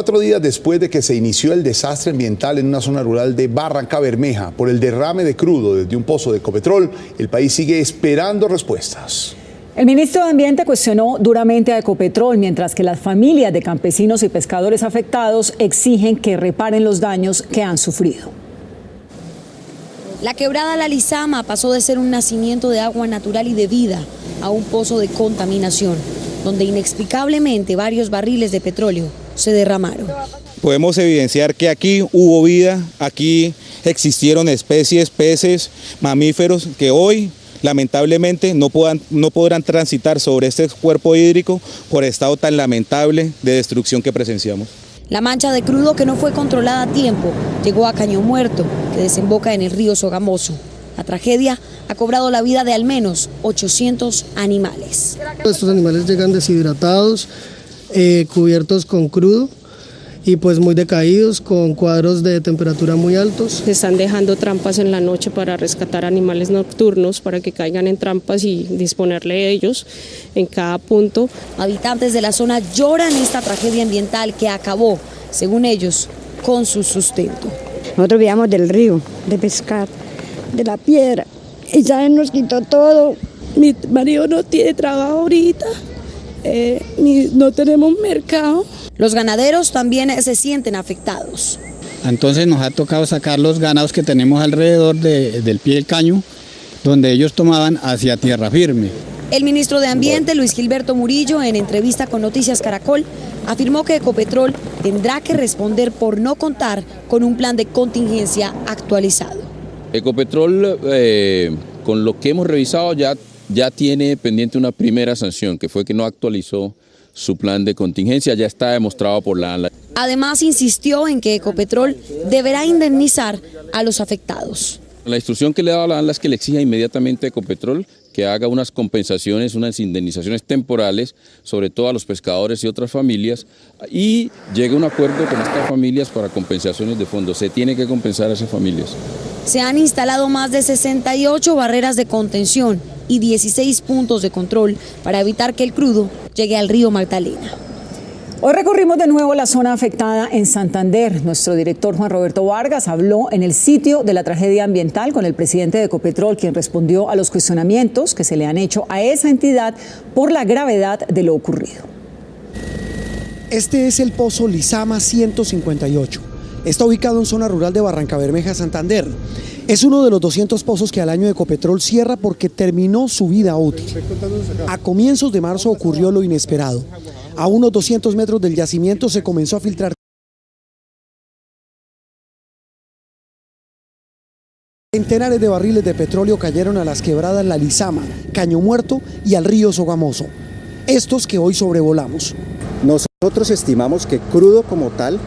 4 días después de que se inició el desastre ambiental en una zona rural de Barrancabermeja por el derrame de crudo desde un pozo de Ecopetrol, el país sigue esperando respuestas. El ministro de Ambiente cuestionó duramente a Ecopetrol, mientras que las familias de campesinos y pescadores afectados exigen que reparen los daños que han sufrido. La quebrada La Lizama pasó de ser un nacimiento de agua natural y de vida a un pozo de contaminación, donde inexplicablemente varios barriles de petróleo se derramaron. Podemos evidenciar que aquí hubo vida, aquí existieron especies, peces, mamíferos que hoy lamentablemente no podrán transitar sobre este cuerpo hídrico por el estado tan lamentable de destrucción que presenciamos. La mancha de crudo que no fue controlada a tiempo llegó a Caño Muerto, que desemboca en el río Sogamoso. La tragedia ha cobrado la vida de al menos 800 animales. Estos animales llegan deshidratados, cubiertos con crudo y pues muy decaídos, con cuadros de temperatura muy altos. Se están dejando trampas en la noche para rescatar animales nocturnos, para que caigan en trampas y disponerle de ellos en cada punto. Habitantes de la zona lloran esta tragedia ambiental que acabó, según ellos, con su sustento. Nosotros vivíamos del río, de pescar, de la piedra, y ya nos quitó todo. Mi marido no tiene trabajo ahorita, no tenemos mercado. Los ganaderos también se sienten afectados. Entonces nos ha tocado sacar los ganados que tenemos alrededor del pie del caño, donde ellos tomaban hacia tierra firme. El ministro de Ambiente, Luis Gilberto Murillo, en entrevista con Noticias Caracol, afirmó que Ecopetrol tendrá que responder por no contar con un plan de contingencia actualizado. Ecopetrol, con lo que hemos revisado, ya tiene pendiente una primera sanción, que fue que no actualizó su plan de contingencia, ya está demostrado por la ANLA. Además, insistió en que Ecopetrol deberá indemnizar a los afectados. La instrucción que le ha dado la ANLA es que le exija inmediatamente a Ecopetrol que haga unas compensaciones, unas indemnizaciones temporales, sobre todo a los pescadores y otras familias, y llegue a un acuerdo con estas familias para compensaciones de fondos. Se tiene que compensar a esas familias. Se han instalado más de 68 barreras de contención y 16 puntos de control para evitar que el crudo llegue al río Magdalena. Hoy recorrimos de nuevo la zona afectada en Santander. Nuestro director Juan Roberto Vargas habló en el sitio de la tragedia ambiental con el presidente de Ecopetrol, quien respondió a los cuestionamientos que se le han hecho a esa entidad por la gravedad de lo ocurrido. Este es el pozo Lizama 158. Está ubicado en zona rural de Barrancabermeja, Santander. Es uno de los 200 pozos que al año Ecopetrol cierra porque terminó su vida útil. A comienzos de marzo ocurrió lo inesperado. A unos 200 metros del yacimiento se comenzó a filtrar. Centenares de barriles de petróleo cayeron a las quebradas La Lizama, Caño Muerto y al río Sogamoso. Estos que hoy sobrevolamos. Nosotros estimamos que crudo como tal,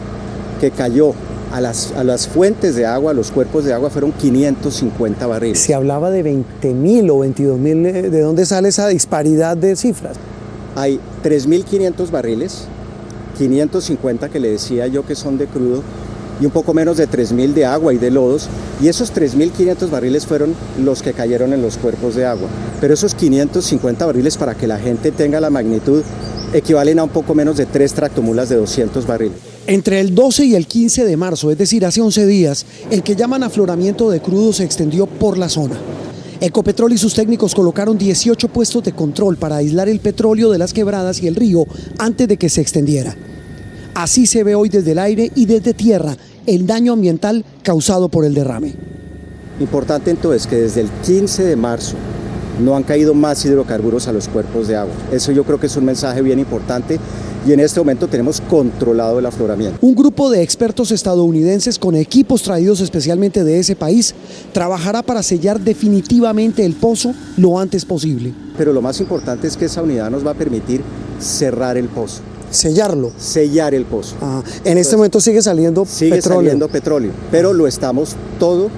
que cayó a las fuentes de agua, a los cuerpos de agua, fueron 550 barriles. Se hablaba de 20.000 o 22.000, ¿de dónde sale esa disparidad de cifras? Hay 3.500 barriles, 550 que le decía yo que son de crudo y un poco menos de 3.000 de agua y de lodos, y esos 3.500 barriles fueron los que cayeron en los cuerpos de agua. Pero esos 550 barriles, para que la gente tenga la magnitud, equivalen a un poco menos de 3 tractomulas de 200 barriles. Entre el 12 y el 15 de marzo, es decir, hace 11 días, el que llaman afloramiento de crudo se extendió por la zona. Ecopetrol y sus técnicos colocaron 18 puestos de control para aislar el petróleo de las quebradas y el río antes de que se extendiera. Así se ve hoy desde el aire y desde tierra el daño ambiental causado por el derrame. Importante entonces que desde el 15 de marzo no han caído más hidrocarburos a los cuerpos de agua. Eso yo creo que es un mensaje bien importante y en este momento tenemos controlado el afloramiento. Un grupo de expertos estadounidenses con equipos traídos especialmente de ese país trabajará para sellar definitivamente el pozo lo antes posible. Pero lo más importante es que esa unidad nos va a permitir cerrar el pozo. ¿Sellarlo? Sellar el pozo. En este momento sigue saliendo petróleo. Sigue saliendo petróleo, pero lo estamos todo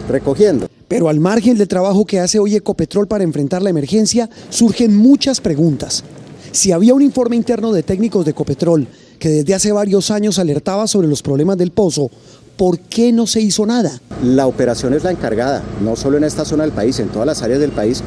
recogiendo. Pero al margen del trabajo que hace hoy Ecopetrol para enfrentar la emergencia, surgen muchas preguntas. Si había un informe interno de técnicos de Ecopetrol que desde hace varios años alertaba sobre los problemas del pozo, ¿por qué no se hizo nada? La operación es la encargada, no solo en esta zona del país, en todas las áreas del país,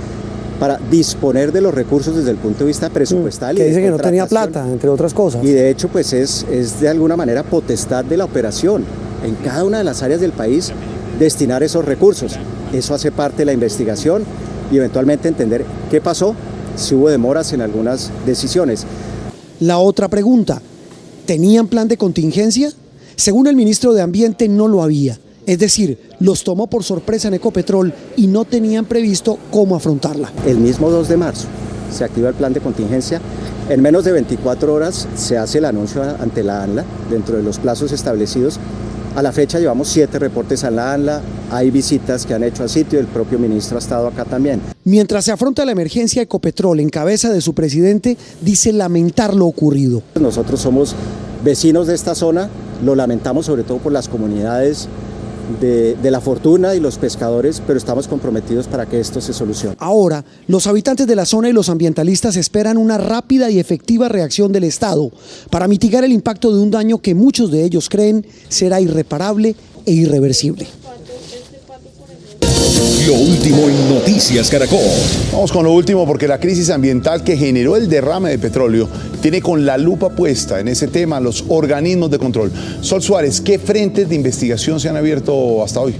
para disponer de los recursos desde el punto de vista presupuestal. Que dice que no tenía plata, entre otras cosas. Y de hecho pues es de alguna manera potestad de la operación en cada una de las áreas del país destinar esos recursos. Eso hace parte de la investigación y eventualmente entender qué pasó, si hubo demoras en algunas decisiones. La otra pregunta, ¿tenían plan de contingencia? Según el ministro de Ambiente no lo había. Es decir, los tomó por sorpresa en Ecopetrol y no tenían previsto cómo afrontarla. El mismo 2 de marzo se activa el plan de contingencia. En menos de 24 horas se hace el anuncio ante la ANLA dentro de los plazos establecidos. A la fecha llevamos 7 reportes a la ANLA, hay visitas que han hecho al sitio, el propio ministro ha estado acá también. Mientras se afronta la emergencia, Ecopetrol, en cabeza de su presidente, dice lamentar lo ocurrido. Nosotros somos vecinos de esta zona, lo lamentamos sobre todo por las comunidades de La Fortuna y los pescadores, pero estamos comprometidos para que esto se solucione. Ahora, los habitantes de la zona y los ambientalistas esperan una rápida y efectiva reacción del Estado para mitigar el impacto de un daño que muchos de ellos creen será irreparable e irreversible. Lo último en Noticias Caracol. Vamos con lo último porque la crisis ambiental que generó el derrame de petróleo tiene con la lupa puesta en ese tema los organismos de control. Sol Suárez, ¿qué frentes de investigación se han abierto hasta hoy?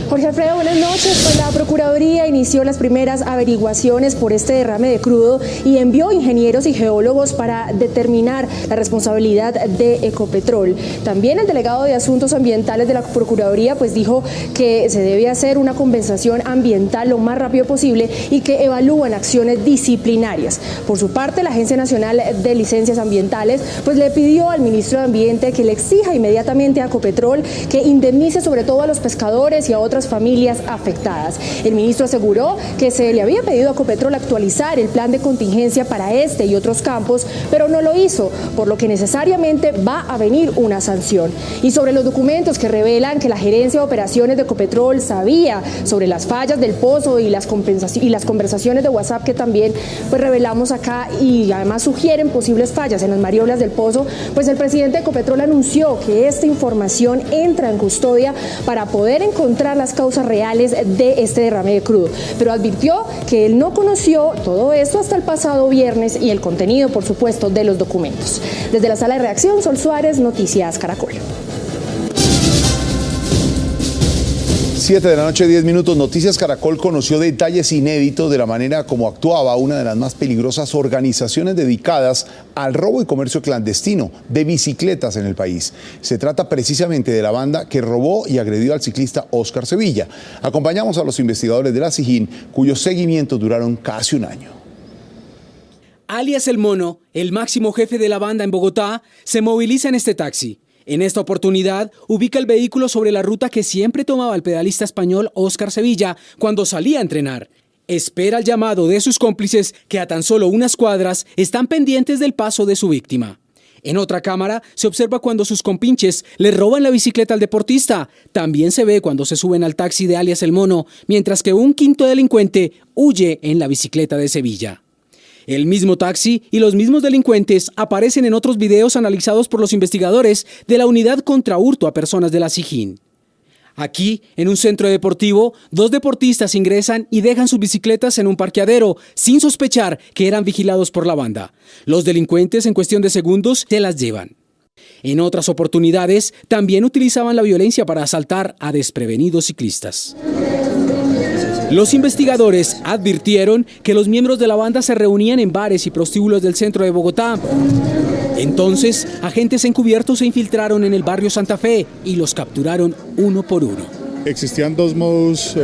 Jorge Alfredo, buenas noches. Pues la Procuraduría inició las primeras averiguaciones por este derrame de crudo y envió ingenieros y geólogos para determinar la responsabilidad de Ecopetrol. También el delegado de Asuntos Ambientales de la Procuraduría pues dijo que se debe hacer una compensación ambiental lo más rápido posible y que evalúan acciones disciplinarias. Por su parte, la Agencia Nacional de Licencias Ambientales pues le pidió al ministro de Ambiente que le exija inmediatamente a Ecopetrol que indemnice sobre todo a los pescadores y a otras familias afectadas. El ministro aseguró que se le había pedido a Ecopetrol actualizar el plan de contingencia para este y otros campos, pero no lo hizo, por lo que necesariamente va a venir una sanción. Y sobre los documentos que revelan que la gerencia de operaciones de Ecopetrol sabía sobre las fallas del pozo y las conversaciones de WhatsApp que también pues revelamos acá y además sugieren posibles fallas en las maniobras del pozo, pues el presidente de Ecopetrol anunció que esta información entra en custodia para poder encontrar las causas reales de este derrame de crudo, pero advirtió que él no conoció todo esto hasta el pasado viernes y el contenido, por supuesto, de los documentos. Desde la sala de redacción, Sol Suárez, Noticias Caracol. 7 de la noche, 10 minutos. Noticias Caracol conoció detalles inéditos de la manera como actuaba una de las más peligrosas organizaciones dedicadas al robo y comercio clandestino de bicicletas en el país. Se trata precisamente de la banda que robó y agredió al ciclista Óscar Sevilla. Acompañamos a los investigadores de la SIJIN, cuyos seguimientos duraron casi un año. Alias El Mono, el máximo jefe de la banda en Bogotá, se moviliza en este taxi. En esta oportunidad, ubica el vehículo sobre la ruta que siempre tomaba el pedalista español Óscar Sevilla cuando salía a entrenar. Espera el llamado de sus cómplices que a tan solo unas cuadras están pendientes del paso de su víctima. En otra cámara se observa cuando sus compinches le roban la bicicleta al deportista. También se ve cuando se suben al taxi de alias El Mono, mientras que un quinto delincuente huye en la bicicleta de Sevilla. El mismo taxi y los mismos delincuentes aparecen en otros videos analizados por los investigadores de la Unidad contra Hurto a Personas de la SIJIN. Aquí, en un centro deportivo, 2 deportistas ingresan y dejan sus bicicletas en un parqueadero, sin sospechar que eran vigilados por la banda. Los delincuentes, en cuestión de segundos, se las llevan. En otras oportunidades, también utilizaban la violencia para asaltar a desprevenidos ciclistas. Los investigadores advirtieron que los miembros de la banda se reunían en bares y prostíbulos del centro de Bogotá. Entonces, agentes encubiertos se infiltraron en el barrio Santa Fe y los capturaron uno por uno. Existían 2 modus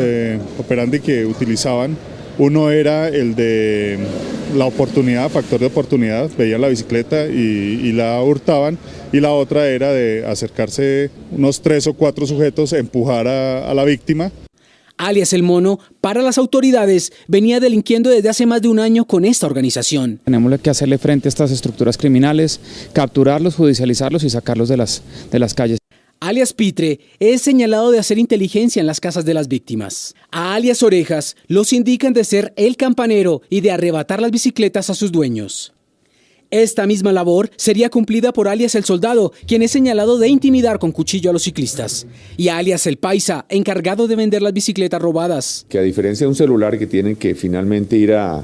operandi que utilizaban. Uno era el de la oportunidad, factor de oportunidad, veían la bicicleta y la hurtaban, y la otra era de acercarse unos 3 o 4 sujetos, empujar a la víctima. Alias El Mono, para las autoridades, venía delinquiendo desde hace más de un año con esta organización. Tenemos que hacerle frente a estas estructuras criminales, capturarlos, judicializarlos y sacarlos de las calles. Alias Pitre es señalado de hacer inteligencia en las casas de las víctimas. A alias Orejas los indican de ser el campanero y de arrebatar las bicicletas a sus dueños. Esta misma labor sería cumplida por alias El Soldado, quien es señalado de intimidar con cuchillo a los ciclistas, y alias El Paisa, encargado de vender las bicicletas robadas. Que a diferencia de un celular que tienen que finalmente ir a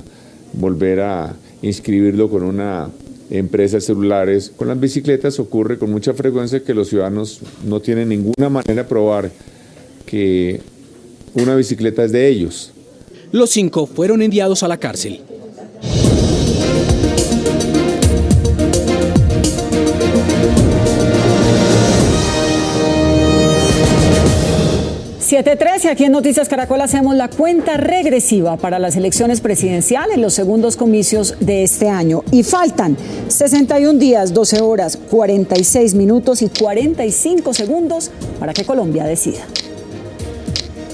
volver a inscribirlo con una empresa de celulares, con las bicicletas ocurre con mucha frecuencia que los ciudadanos no tienen ninguna manera de probar que una bicicleta es de ellos. Los 5 fueron enviados a la cárcel. ...7:13, aquí en Noticias Caracol hacemos la cuenta regresiva para las elecciones presidenciales, los segundos comicios de este año. Y faltan 61 días, 12 horas, 46 minutos y 45 segundos para que Colombia decida.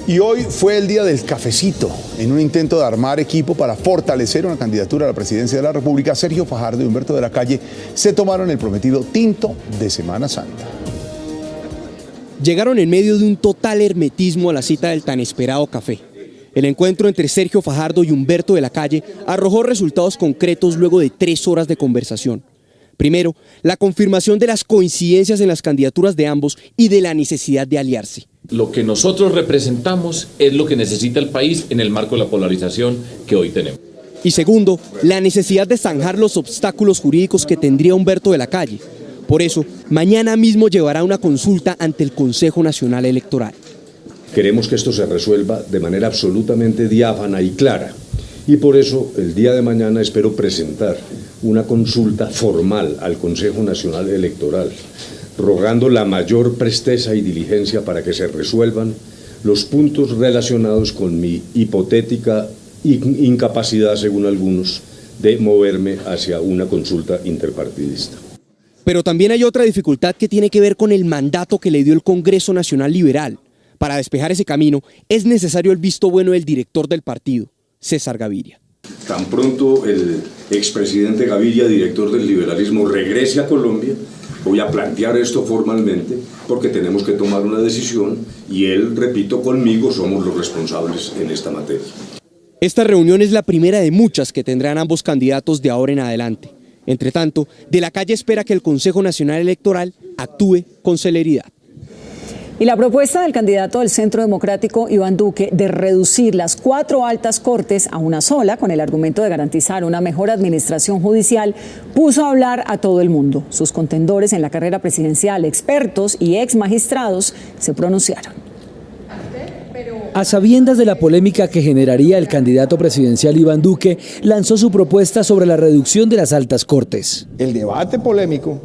Y hoy fue el día del cafecito. En un intento de armar equipo para fortalecer una candidatura a la presidencia de la República, Sergio Fajardo y Humberto de la Calle se tomaron el prometido tinto de Semana Santa. Llegaron en medio de un total hermetismo a la cita del tan esperado café. El encuentro entre Sergio Fajardo y Humberto de la Calle arrojó resultados concretos luego de 3 horas de conversación. Primero, la confirmación de las coincidencias en las candidaturas de ambos y de la necesidad de aliarse. Lo que nosotros representamos es lo que necesita el país en el marco de la polarización que hoy tenemos. Y segundo, la necesidad de zanjar los obstáculos jurídicos que tendría Humberto de la Calle. Por eso, mañana mismo llevará una consulta ante el Consejo Nacional Electoral. Queremos que esto se resuelva de manera absolutamente diáfana y clara. Y por eso, el día de mañana espero presentar una consulta formal al Consejo Nacional Electoral, rogando la mayor presteza y diligencia para que se resuelvan los puntos relacionados con mi hipotética incapacidad, según algunos, de moverme hacia una consulta interpartidista. Pero también hay otra dificultad que tiene que ver con el mandato que le dio el Congreso Nacional Liberal. Para despejar ese camino es necesario el visto bueno del director del partido, César Gaviria. Tan pronto el expresidente Gaviria, director del liberalismo, regrese a Colombia, voy a plantear esto formalmente porque tenemos que tomar una decisión y él, repito, conmigo somos los responsables en esta materia. Esta reunión es la primera de muchas que tendrán ambos candidatos de ahora en adelante. Entre tanto, de la Calle espera que el Consejo Nacional Electoral actúe con celeridad. Y la propuesta del candidato del Centro Democrático, Iván Duque, de reducir las 4 altas cortes a una sola, con el argumento de garantizar una mejor administración judicial, puso a hablar a todo el mundo. Sus contendores en la carrera presidencial, expertos y ex magistrados, se pronunciaron. A sabiendas de la polémica que generaría el candidato presidencial Iván Duque, lanzó su propuesta sobre la reducción de las altas cortes. El debate polémico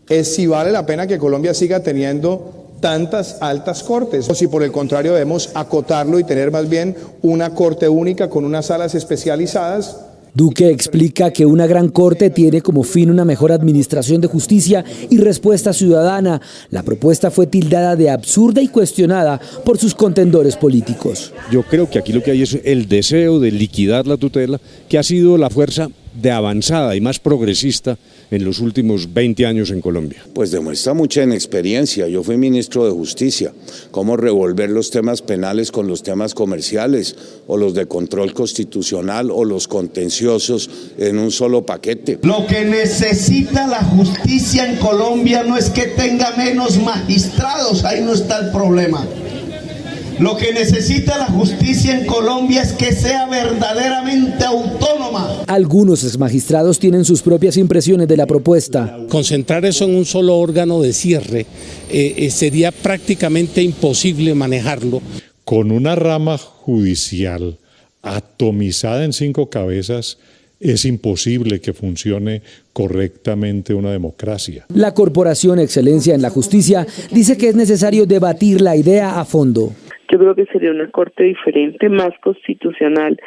es si vale la pena que Colombia siga teniendo tantas altas cortes, o si por el contrario debemos acotarlo y tener más bien una corte única con unas salas especializadas. Duque explica que una gran corte tiene como fin una mejor administración de justicia y respuesta ciudadana. La propuesta fue tildada de absurda y cuestionada por sus contendores políticos. Yo creo que aquí lo que hay es el deseo de liquidar la tutela, que ha sido la fuerza de avanzada y más progresista en los últimos 20 años en Colombia. Pues demuestra mucha inexperiencia. Yo fui ministro de Justicia. ¿Cómo revolver los temas penales con los temas comerciales o los de control constitucional o los contenciosos en un solo paquete? Lo que necesita la justicia en Colombia no es que tenga menos magistrados, ahí no está el problema. Lo que necesita la justicia en Colombia es que sea verdaderamente autónoma. Algunos exmagistrados tienen sus propias impresiones de la propuesta. Concentrar eso en un solo órgano de cierre sería prácticamente imposible manejarlo. Con una rama judicial atomizada en 5 cabezas, es imposible que funcione correctamente una democracia. La Corporación Excelencia en la Justicia dice que es necesario debatir la idea a fondo. Yo creo que sería una corte diferente, más constitucional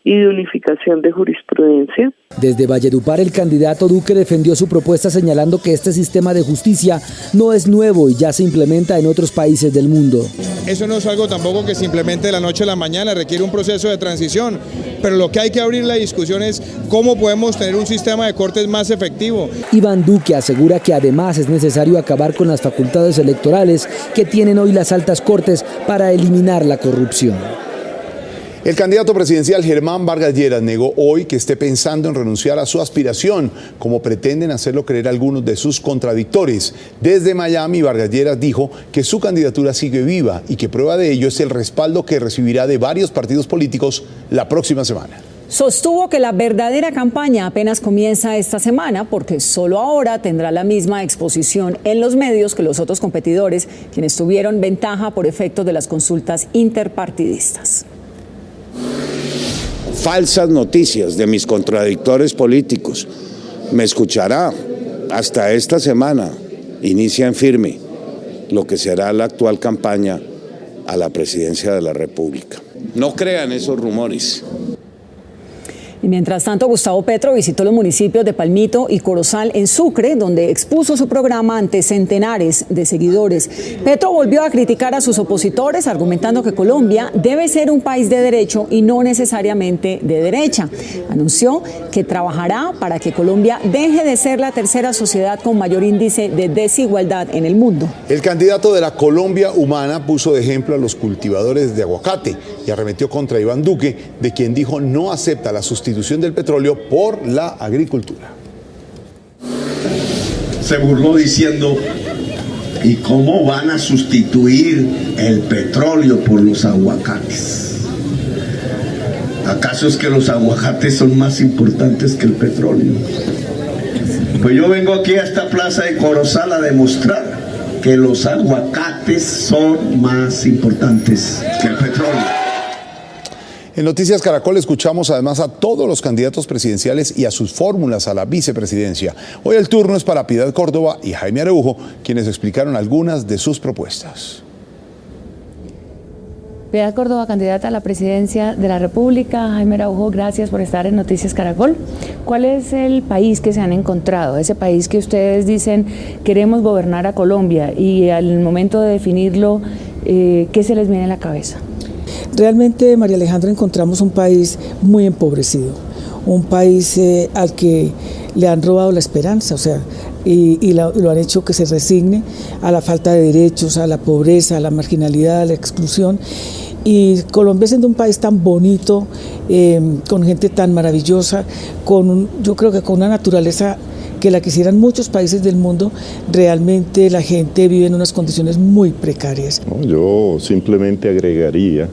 y de unificación de jurisprudencia. Desde Valledupar, el candidato Duque defendió su propuesta señalando que este sistema de justicia no es nuevo y ya se implementa en otros países del mundo. Eso no es algo tampoco que se implemente de la noche a la mañana, requiere un proceso de transición, pero lo que hay que abrir la discusión es cómo podemos tener un sistema de cortes más efectivo. Iván Duque asegura que además es necesario acabar con las facultades electorales que tienen hoy las altas cortes para eliminar la corrupción. El candidato presidencial Germán Vargas Lleras negó hoy que esté pensando en renunciar a su aspiración, como pretenden hacerlo creer algunos de sus contradictores. Desde Miami, Vargas Lleras dijo que su candidatura sigue viva y que prueba de ello es el respaldo que recibirá de varios partidos políticos la próxima semana. Sostuvo que la verdadera campaña apenas comienza esta semana porque solo ahora tendrá la misma exposición en los medios que los otros competidores, quienes tuvieron ventaja por efecto de las consultas interpartidistas. Falsas noticias de mis contradictores políticos. Me escuchará hasta esta semana. Inicia en firme lo que será la actual campaña a la presidencia de la República. No crean esos rumores. Y mientras tanto, Gustavo Petro visitó los municipios de Palmito y Corozal en Sucre, donde expuso su programa ante centenares de seguidores. Petro volvió a criticar a sus opositores, argumentando que Colombia debe ser un país de derecho y no necesariamente de derecha. Anunció que trabajará para que Colombia deje de ser la tercera sociedad con mayor índice de desigualdad en el mundo. El candidato de la Colombia Humana puso de ejemplo a los cultivadores de aguacate y arremetió contra Iván Duque, de quien dijo no acepta la sustitución del petróleo por la agricultura. Se burló diciendo, ¿y cómo van a sustituir el petróleo por los aguacates? ¿Acaso es que los aguacates son más importantes que el petróleo? Pues yo vengo aquí a esta plaza de Corozal a demostrar que los aguacates son más importantes que el petróleo. En Noticias Caracol escuchamos además a todos los candidatos presidenciales y a sus fórmulas a la vicepresidencia. Hoy el turno es para Piedad Córdoba y Jaime Araujo, quienes explicaron algunas de sus propuestas. Piedad Córdoba, candidata a la presidencia de la República. Jaime Araujo, gracias por estar en Noticias Caracol. ¿Cuál es el país que se han encontrado? Ese país que ustedes dicen queremos gobernar a Colombia y al momento de definirlo, ¿qué se les viene a la cabeza? Realmente, María Alejandra, encontramos un país muy empobrecido, un país al que le han robado la esperanza, lo han hecho que se resigne a la falta de derechos, a la pobreza, a la marginalidad, a la exclusión. Y Colombia, siendo un país tan bonito, con gente tan maravillosa, yo creo que con una naturaleza que la quisieran muchos países del mundo, realmente la gente vive en unas condiciones muy precarias. Yo simplemente agregaría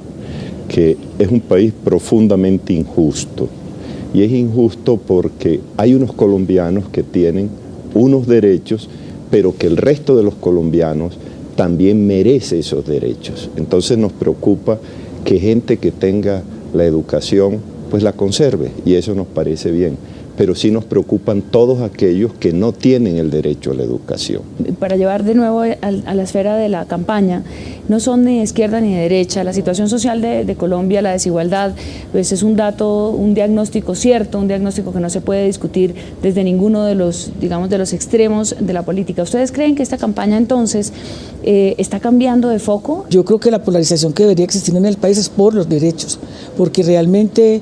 que es un país profundamente injusto, y es injusto porque hay unos colombianos que tienen unos derechos, pero que el resto de los colombianos también merece esos derechos. Entonces nos preocupa que gente que tenga la educación pues la conserve, y eso nos parece bien. Pero sí nos preocupan todos aquellos que no tienen el derecho a la educación. Para llevar de nuevo a la esfera de la campaña, no son ni de izquierda ni de derecha. La situación social de Colombia, la desigualdad, pues es un dato, un diagnóstico cierto, un diagnóstico que no se puede discutir desde ninguno de los, de los extremos de la política. ¿Ustedes creen que esta campaña entonces está cambiando de foco? Yo creo que la polarización que debería existir en el país es por los derechos, porque realmente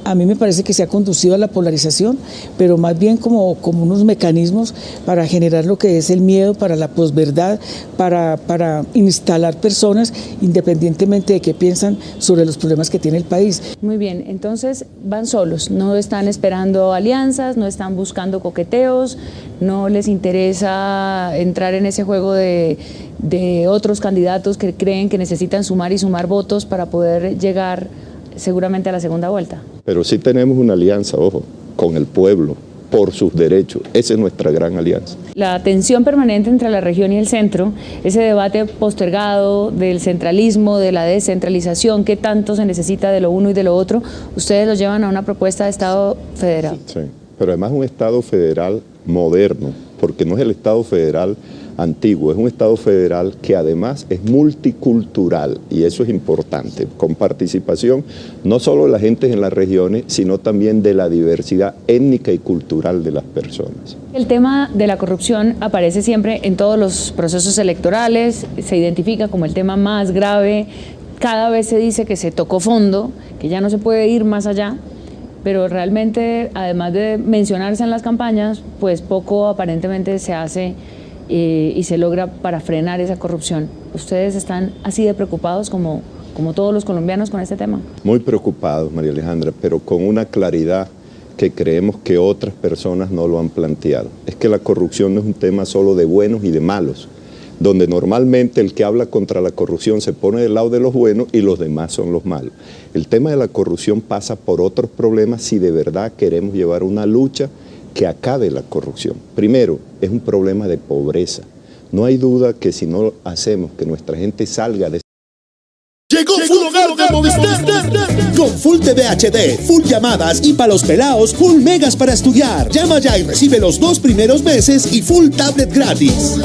a mí me parece que se ha conducido a la polarización, pero más bien como unos mecanismos para generar lo que es el miedo, para la posverdad, para instalar personas independientemente de qué piensan sobre los problemas que tiene el país. Muy bien, entonces van solos, no están esperando alianzas, no están buscando coqueteos, no les interesa entrar en ese juego de otros candidatos que creen que necesitan sumar y sumar votos para poder llegar seguramente a la segunda vuelta. Pero sí tenemos una alianza, ojo, con el pueblo, por sus derechos. Esa es nuestra gran alianza. La tensión permanente entre la región y el centro, ese debate postergado del centralismo, de la descentralización, qué tanto se necesita de lo uno y de lo otro, ustedes lo llevan a una propuesta de Estado federal. Sí, pero además un Estado federal moderno, porque no es el Estado federal antiguo, es un Estado federal que además es multicultural, y eso es importante, con participación no solo de la gente en las regiones, sino también de la diversidad étnica y cultural de las personas. El tema de la corrupción aparece siempre en todos los procesos electorales, se identifica como el tema más grave, cada vez se dice que se tocó fondo, que ya no se puede ir más allá, pero realmente, además de mencionarse en las campañas, pues poco aparentemente se hace y se logra para frenar esa corrupción. ¿Ustedes están así de preocupados como como todos los colombianos, con este tema. Muy preocupados, María Alejandra, pero con una claridad que creemos que otras personas no lo han planteado. Es que la corrupción no es un tema solo de buenos y de malos, donde normalmente el que habla contra la corrupción se pone del lado de los buenos y los demás son los malos. El tema de la corrupción pasa por otros problemas si de verdad queremos llevar una lucha que acabe la corrupción. Primero, es un problema de pobreza. No hay duda que si no hacemos que nuestra gente salga de... Llegó Full Hogar de Movistar. Con Full TV HD, Full llamadas y para los pelados, Full megas para estudiar. Llama ya y recibe los 2 primeros meses y Full tablet gratis.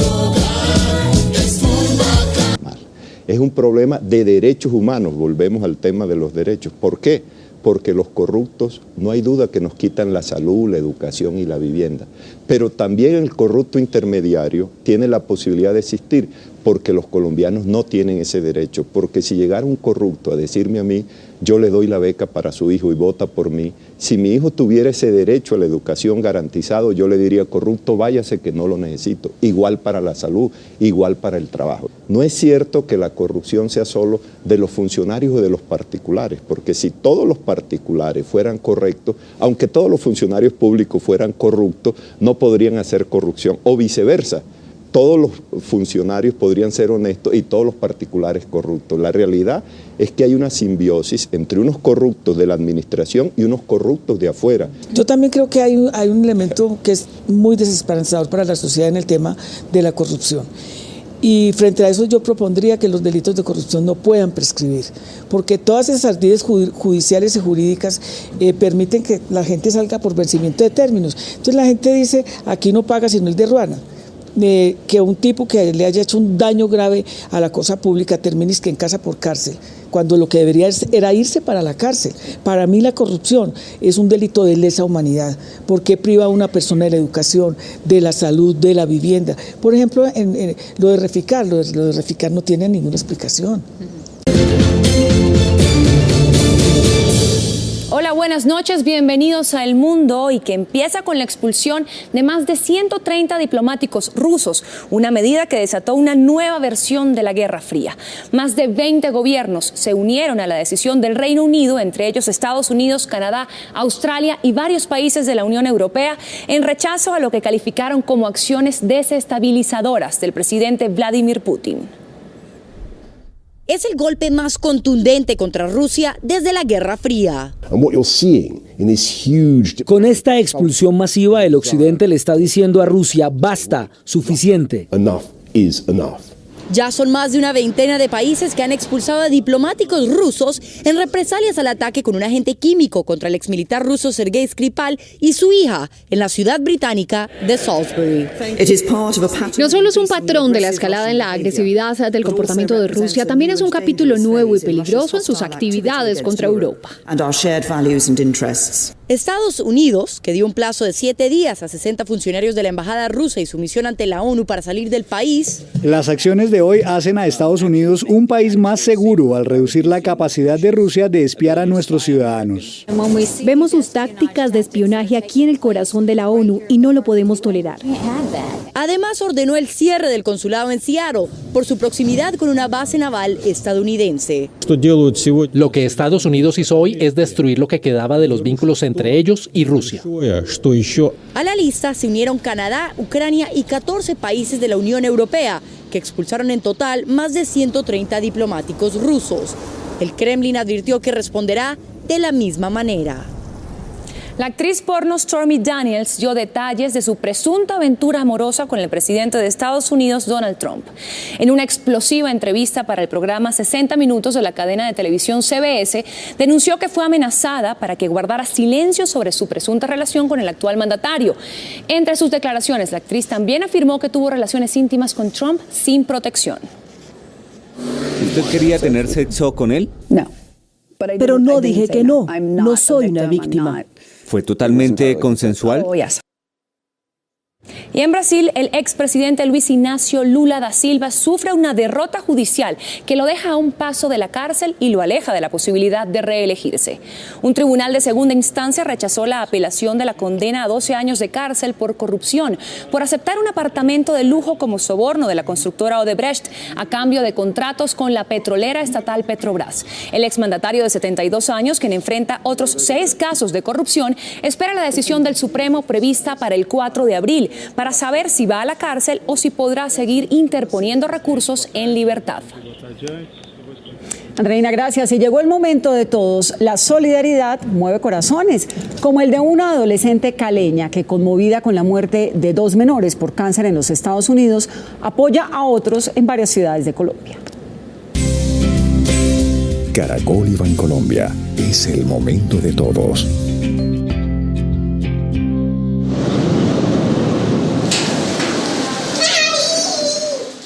Es un problema de derechos humanos, volvemos al tema de los derechos. ¿Por qué? Porque los corruptos, no hay duda que nos quitan la salud, la educación y la vivienda. Pero también el corrupto intermediario tiene la posibilidad de existir, porque los colombianos no tienen ese derecho. Porque si llegara un corrupto a decirme a mí, yo le doy la beca para su hijo y vota por mí, si mi hijo tuviera ese derecho a la educación garantizado, yo le diría, corrupto, váyase que no lo necesito. Igual para la salud, igual para el trabajo. No es cierto que la corrupción sea solo de los funcionarios o de los particulares, porque si todos los particulares fueran correctos, aunque todos los funcionarios públicos fueran corruptos, no podrían hacer corrupción, o viceversa. Todos los funcionarios podrían ser honestos y todos los particulares corruptos. La realidad es que hay una simbiosis entre unos corruptos de la administración y unos corruptos de afuera. Yo también creo que hay un elemento que es muy desesperanzador para la sociedad en el tema de la corrupción. Y frente a eso yo propondría que los delitos de corrupción no puedan prescribir, porque todas esas ardides judiciales y jurídicas permiten que la gente salga por vencimiento de términos. Entonces la gente dice, aquí no paga sino el de Ruana. Que un tipo que le haya hecho un daño grave a la cosa pública termine en casa por cárcel, cuando lo que debería era irse para la cárcel. Para mí la corrupción es un delito de lesa humanidad, porque priva a una persona de la educación, de la salud, de la vivienda. Por ejemplo, en lo de Reficar no tiene ninguna explicación. Hola, buenas noches, bienvenidos a El Mundo Hoy, que empieza con la expulsión de más de 130 diplomáticos rusos, una medida que desató una nueva versión de la Guerra Fría. Más de 20 gobiernos se unieron a la decisión del Reino Unido, entre ellos Estados Unidos, Canadá, Australia y varios países de la Unión Europea, en rechazo a lo que calificaron como acciones desestabilizadoras del presidente Vladimir Putin. Es el golpe más contundente contra Rusia desde la Guerra Fría. Con esta expulsión masiva, el Occidente le está diciendo a Rusia, basta, suficiente. Enough is enough. Ya son más de una veintena de países que han expulsado a diplomáticos rusos en represalias al ataque con un agente químico contra el exmilitar ruso Sergei Skripal y su hija en la ciudad británica de Salisbury. No solo es un patrón de la escalada en la agresividad del comportamiento de Rusia, también es un capítulo nuevo y peligroso en sus actividades contra Europa. Estados Unidos, que dio un plazo de 7 días a 60 funcionarios de la embajada rusa y su misión ante la ONU para salir del país. Las acciones de hoy hacen a Estados Unidos un país más seguro al reducir la capacidad de Rusia de espiar a nuestros ciudadanos. Vemos sus tácticas de espionaje aquí en el corazón de la ONU y no lo podemos tolerar. Además, ordenó el cierre del consulado en Seattle por su proximidad con una base naval estadounidense. Lo que Estados Unidos hizo hoy es destruir lo que quedaba de los vínculos entre ellos y Rusia. A la lista se unieron Canadá, Ucrania y 14 países de la Unión Europea, que expulsaron en total más de 130 diplomáticos rusos. El Kremlin advirtió que responderá de la misma manera. La actriz porno Stormy Daniels dio detalles de su presunta aventura amorosa con el presidente de Estados Unidos, Donald Trump. En una explosiva entrevista para el programa 60 Minutos de la cadena de televisión CBS, denunció que fue amenazada para que guardara silencio sobre su presunta relación con el actual mandatario. Entre sus declaraciones, la actriz también afirmó que tuvo relaciones íntimas con Trump sin protección. ¿Usted quería tener sexo con él? No. Pero no dije que no. No soy una víctima. ¿Fue totalmente consensual? Y en Brasil, el expresidente Luis Inácio Lula da Silva sufre una derrota judicial que lo deja a un paso de la cárcel y lo aleja de la posibilidad de reelegirse. Un tribunal de segunda instancia rechazó la apelación de la condena a 12 años de cárcel por corrupción, por aceptar un apartamento de lujo como soborno de la constructora Odebrecht a cambio de contratos con la petrolera estatal Petrobras. El exmandatario de 72 años, quien enfrenta otros 6 casos de corrupción, espera la decisión del Supremo prevista para el 4 de abril. Para saber si va a la cárcel o si podrá seguir interponiendo recursos en libertad. Andreina, gracias. Y llegó el momento de todos. La solidaridad mueve corazones, como el de una adolescente caleña que, conmovida con la muerte de 2 menores por cáncer en los Estados Unidos, apoya a otros en varias ciudades de Colombia. Caracol y Bancolombia, es el momento de todos.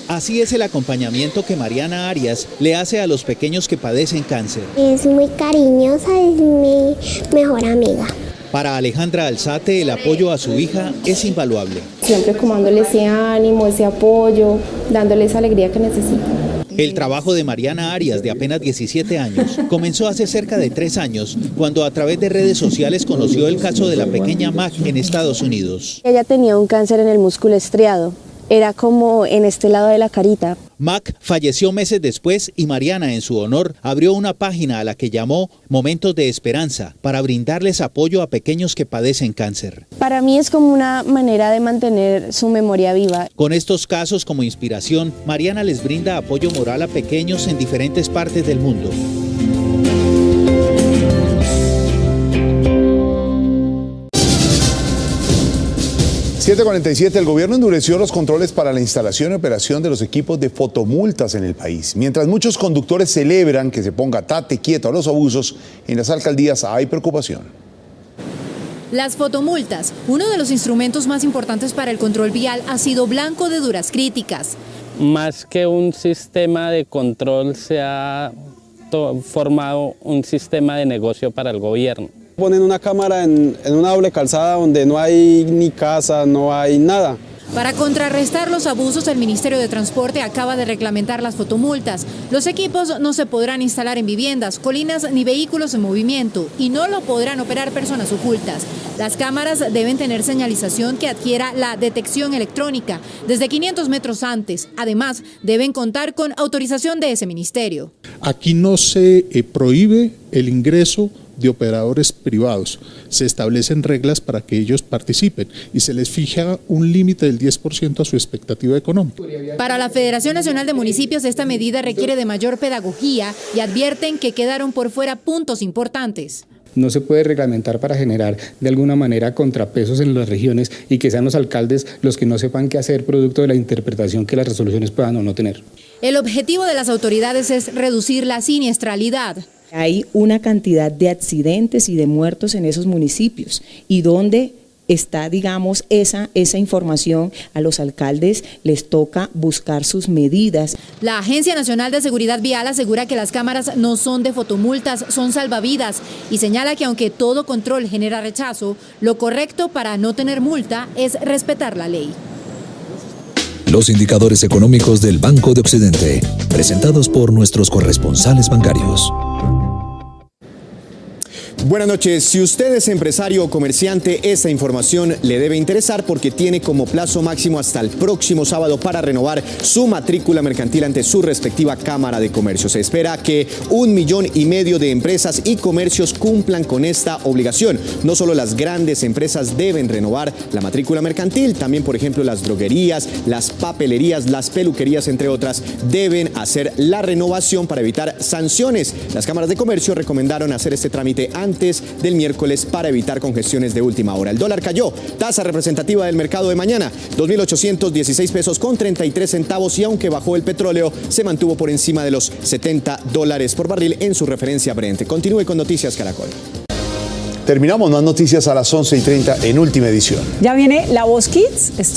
Así es el acompañamiento que Mariana Arias le hace a los pequeños que padecen cáncer. Es muy cariñosa, es mi mejor amiga. Para Alejandra Alzate, el apoyo a su hija es invaluable. Siempre como dándole ese ánimo, ese apoyo, dándole esa alegría que necesitan. El trabajo de Mariana Arias, de apenas 17 años, comenzó hace cerca de 3 años, cuando a través de redes sociales conoció el caso de la pequeña Mac en Estados Unidos. Ella tenía un cáncer en el músculo estriado. Era como en este lado de la carita. Mac falleció meses después y Mariana, en su honor, abrió una página a la que llamó Momentos de Esperanza para brindarles apoyo a pequeños que padecen cáncer. Para mí es como una manera de mantener su memoria viva. Con estos casos como inspiración, Mariana les brinda apoyo moral a pequeños en diferentes partes del mundo. ...7:47, el gobierno endureció los controles para la instalación y operación de los equipos de fotomultas en el país. Mientras muchos conductores celebran que se ponga tate quieto a los abusos, en las alcaldías hay preocupación. Las fotomultas, uno de los instrumentos más importantes para el control vial, ha sido blanco de duras críticas. Más que un sistema de control, se ha formado un sistema de negocio para el gobierno. Ponen una cámara en una doble calzada donde no hay ni casa, no hay nada. Para contrarrestar los abusos, el Ministerio de Transporte acaba de reglamentar las fotomultas. Los equipos no se podrán instalar en viviendas, colinas ni vehículos en movimiento y no lo podrán operar personas ocultas. Las cámaras deben tener señalización que adquiera la detección electrónica desde 500 metros antes. Además, deben contar con autorización de ese ministerio. Aquí no se prohíbe el ingreso de operadores privados. Se establecen reglas para que ellos participen y se les fija un límite del 10% a su expectativa económica. Para la Federación Nacional de Municipios, esta medida requiere de mayor pedagogía y advierten que quedaron por fuera puntos importantes. No se puede reglamentar para generar de alguna manera contrapesos en las regiones y que sean los alcaldes los que no sepan qué hacer producto de la interpretación que las resoluciones puedan o no tener. El objetivo de las autoridades es reducir la siniestralidad. Hay una cantidad de accidentes y de muertos en esos municipios y donde está, digamos, esa información, a los alcaldes les toca buscar sus medidas. La Agencia Nacional de Seguridad Vial asegura que las cámaras no son de fotomultas, son salvavidas y señala que aunque todo control genera rechazo, lo correcto para no tener multa es respetar la ley. Los indicadores económicos del Banco de Occidente, presentados por nuestros corresponsales bancarios. Buenas noches. Si usted es empresario o comerciante, esta información le debe interesar porque tiene como plazo máximo hasta el próximo sábado para renovar su matrícula mercantil ante su respectiva Cámara de Comercio. Se espera que 1,5 millones de empresas y comercios cumplan con esta obligación. No solo las grandes empresas deben renovar la matrícula mercantil, también, por ejemplo, las droguerías, las papelerías, las peluquerías, entre otras, deben hacer la renovación para evitar sanciones. Las cámaras de comercio recomendaron hacer este trámite antes del miércoles para evitar congestiones de última hora. El dólar cayó, tasa representativa del mercado de mañana, 2.816 pesos con 33 centavos y aunque bajó el petróleo, se mantuvo por encima de los $70 por barril en su referencia Brent. Continúe con Noticias Caracol. Terminamos más noticias a las 11:30 en Última Edición. Ya viene La Voz Kids.